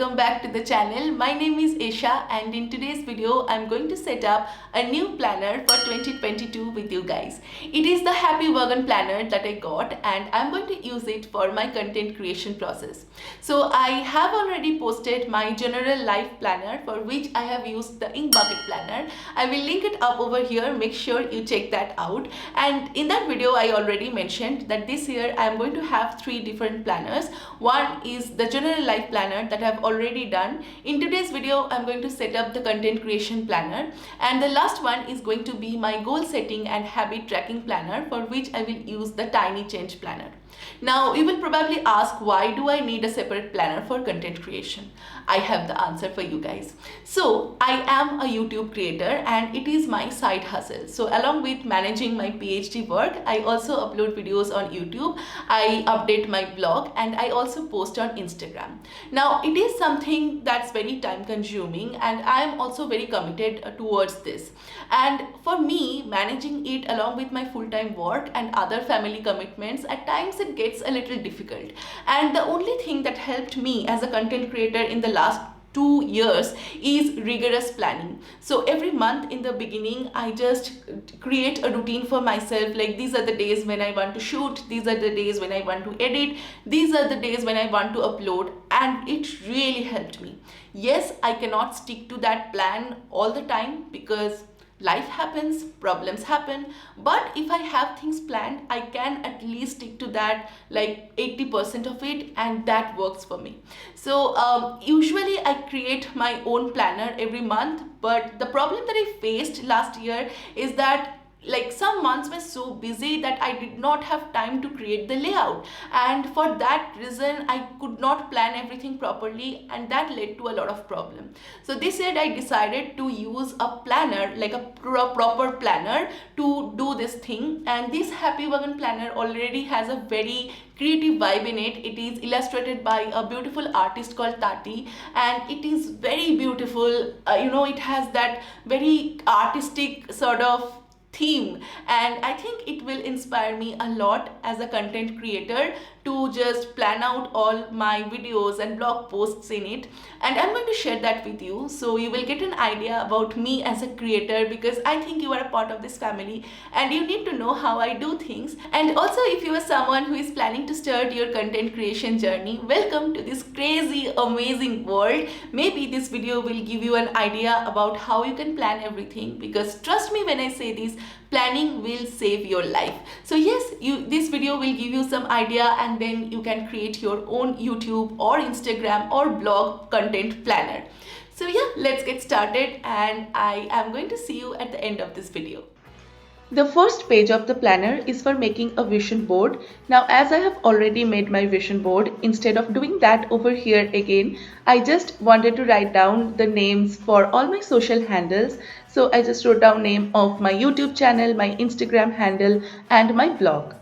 welcome back to the channel. My name is Esha and in today's video I'm going to set up a new planner for 2022 with you guys. It is the Happy Vegan planner that I got and I'm going to use it for my content creation process. So I have already posted my general life planner for which I have used the ink bucket planner. I will link it up over here, make sure you check that out. And in that video I already mentioned that this year I am going to have 3 different planners. One is the general life planner that I've already done. In today's video I'm going to set up the content creation planner, and the last one is going to be my goal setting and habit tracking planner for which I will use the tiny change planner. Now you will probably ask, why do I need a separate planner for content creation? I have the answer for you guys. So I am a YouTube creator and it is my side hustle. So along with managing my PhD work, I also upload videos on YouTube, I update my blog, and I also post on Instagram. Now it is something that's very time consuming and I am also very committed towards this. And for me, managing it along with my full-time work and other family commitments, at times it gets a little difficult. And the only thing that helped me as a content creator in the last 2 years is rigorous planning. So every month in the beginning I just create a routine for myself, like these are the days when I want to shoot, these are the days when I want to edit, these are the days when I want to upload, and it really helped me. Yes, I cannot stick to that plan all the time because life happens, problems happen, but if I have things planned, I can at least stick to that like 80% of it, and that works for me. So usually I create my own planner every month, but the problem that I faced last year is that like some months were so busy that I did not have time to create the layout, and for that reason I could not plan everything properly, and that led to a lot of problem. So this year I decided to use a planner, like a proper planner, to do this thing. And this Happy Vegan planner already has a very creative vibe in it. It is illustrated by a beautiful artist called Tati, and it is very beautiful. It has that very artistic sort of theme, and I think it will inspire me a lot as a content creator to just plan out all my videos and blog posts in it, and I'm going to share that with you so you will get an idea about me as a creator, because I think you are a part of this family and you need to know how I do things. And also, if you are someone who is planning to start your content creation journey, welcome to this crazy amazing world. Maybe this video will give you an idea about how you can plan everything, because trust me when I say this, planning will save your life. So yes, this video will give you some idea, and then you can create your own YouTube or Instagram or blog content planner. So yeah, let's get started, and I am going to see you at the end of this video. The first page of the planner is for making a vision board. Now, as I have already made my vision board, instead of doing that over here again, I just wanted to write down the names for all my social handles. So I just wrote down name of my YouTube channel, my Instagram handle, and my blog.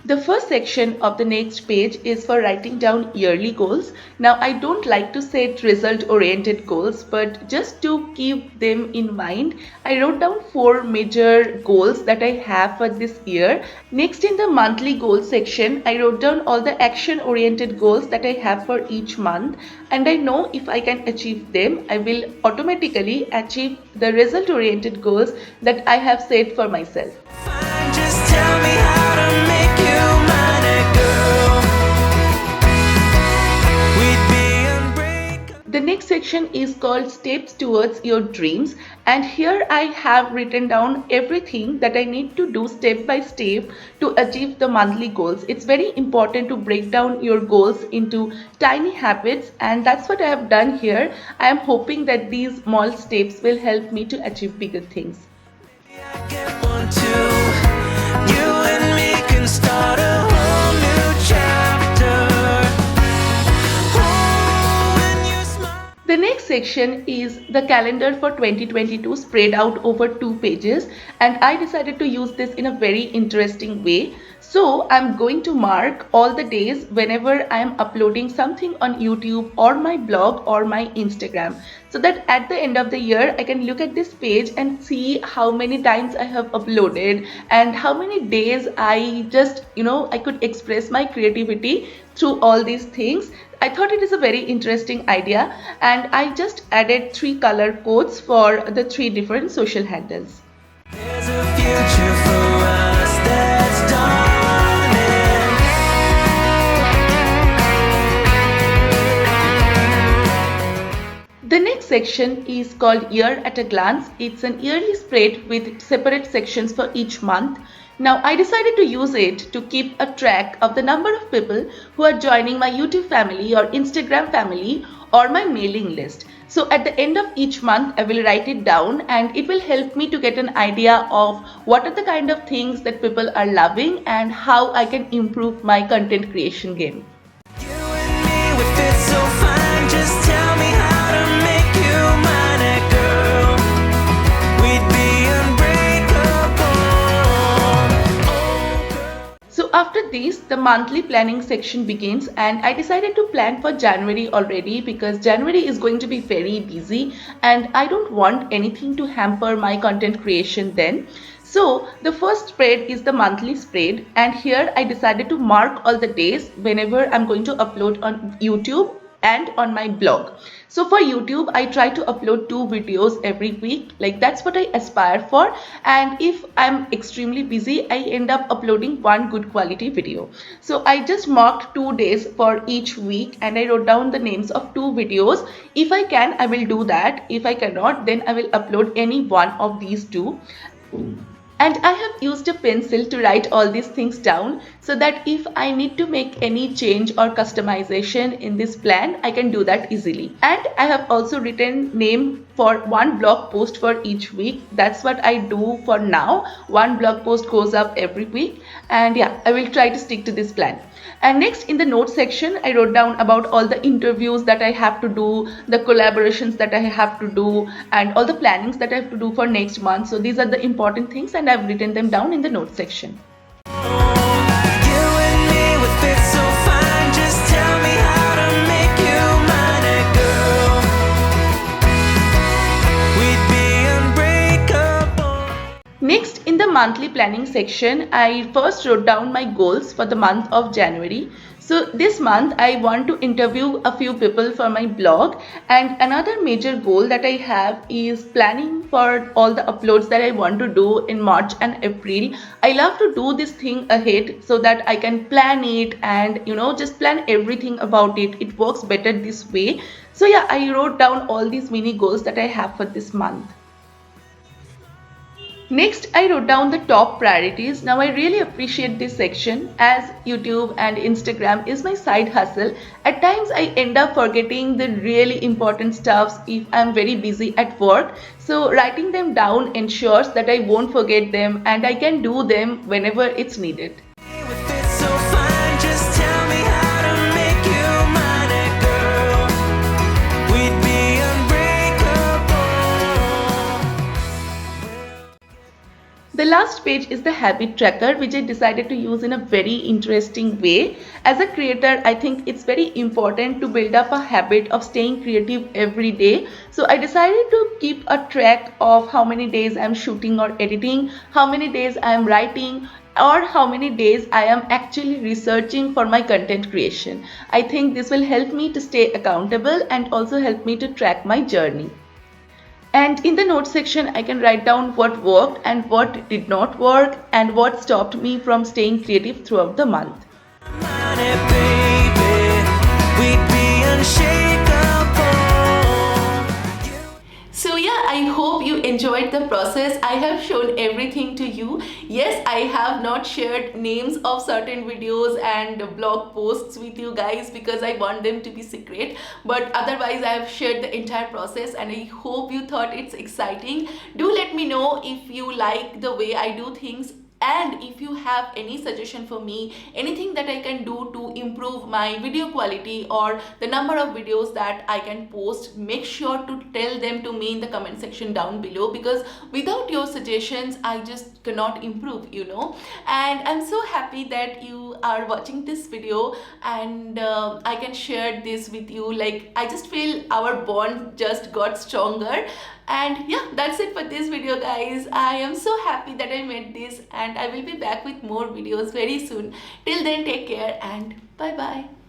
The first section of the next page is for writing down yearly goals. Now, I don't like to set result-oriented goals, but just to keep them in mind, I wrote down 4 major goals that I have for this year. Next, in the monthly goals section, I wrote down all the action-oriented goals that I have for each month, and I know if I can achieve them, I will automatically achieve the result-oriented goals that I have set for myself. Just tell me how to make you mine, girl. We'd be unbreakable. The next section is called Steps Towards Your Dreams, and here I have written down everything that I need to do step by step to achieve the monthly goals. It's very important to break down your goals into tiny habits, and that's what I have done here. I am hoping that these small steps will help me to achieve bigger things. I get one too. You and me can start a whole new chapter. The next section is the calendar for 2022 spread out over 2 pages, and I decided to use this in a very interesting way. So I'm going to mark all the days whenever I'm uploading something on YouTube or my blog or my Instagram, so that at the end of the year I can look at this page and see how many times I have uploaded and how many days I just, I could express my creativity through all these things. I thought it is a very interesting idea, and I just added 3 color codes for the 3 different social handles. There's a future for us that's dawning. The next section is called Year at a Glance. It's an yearly spread with separate sections for each month. Now I decided to use it to keep a track of the number of people who are joining my YouTube family or Instagram family or my mailing list. So at the end of each month I will write it down, and it will help me to get an idea of what are the kind of things that people are loving and how I can improve my content creation game. You and me, we fit so fine. Just tell me how to make you mine, girl. We'd be unbreakable. Oh, girl. So after this, the monthly planning section begins, and I decided to plan for January already because January is going to be very busy and I don't want anything to hamper my content creation then. So the first spread is the monthly spread, and here I decided to mark all the days whenever I'm going to upload on YouTube and on my blog. So for YouTube, I try to upload 2 videos every week, like that's what I aspire for. And if I'm extremely busy, I end up uploading 1 good quality video. So I just marked 2 days for each week and I wrote down the names of 2 videos. If I can, I will do that. If I cannot, then I will upload any one of these 2. And I have used a pencil to write all these things down so that if I need to make any change or customization in this plan, I can do that easily. And I have also written name for 1 blog post for each week. That's what I do for now. 1 blog post goes up every week, and yeah, I will try to stick to this plan. And next, in the notes section, I wrote down about all the interviews that I have to do, the collaborations that I have to do, and all the plannings that I have to do for next month. So these are the important things, and I've written them down in the notes section. You and me, we fit so fine. Just tell me how to make you mine, girl. We'd be unbreakable. Next, in the monthly planning section, I first wrote down my goals for the month of January. So this month I want to interview a few people for my blog, and another major goal that I have is planning for all the uploads that I want to do in March and April. I love to do this thing ahead so that I can plan it and just plan everything about it. It works better this way. So yeah, I wrote down all these mini goals that I have for this month. Next, I wrote down the top priorities. Now, I really appreciate this section as YouTube and Instagram is my side hustle. At times, I end up forgetting the really important stuffs if I'm very busy at work. So, writing them down ensures that I won't forget them and I can do them whenever it's needed. We fit so fine. Just tell me how to make you mine, girl. We'd be unbreakable. The last page is the habit tracker, which I decided to use in a very interesting way. As a creator, I think it's very important to build up a habit of staying creative every day. So I decided to keep a track of how many days I'm shooting or editing, how many days I'm writing, or how many days I am actually researching for my content creation. I think this will help me to stay accountable and also help me to track my journey. And in the notes section, I can write down what worked and what did not work and what stopped me from staying creative throughout the month. Mine, baby. We'd be unshakable. So yeah, I hope you enjoyed the process. I have shown everything to you. Yes, I have not shared names of certain videos and blog posts with you guys because I want them to be secret. But otherwise, I have shared the entire process and I hope you thought it's exciting. Do let me know if you like the way I do things And if you have any suggestion for me, anything that I can do to improve my video quality or the number of videos that I can post, make sure to tell them to me in the comment section down below, because without your suggestions I just cannot improve, you know. And I'm so happy that you are watching this video, and I can share this with you. Like, I just feel our bond just got stronger. And yeah, that's it for this video, guys. I am so happy that I made this, and I will be back with more videos very soon. Till then, take care and bye bye.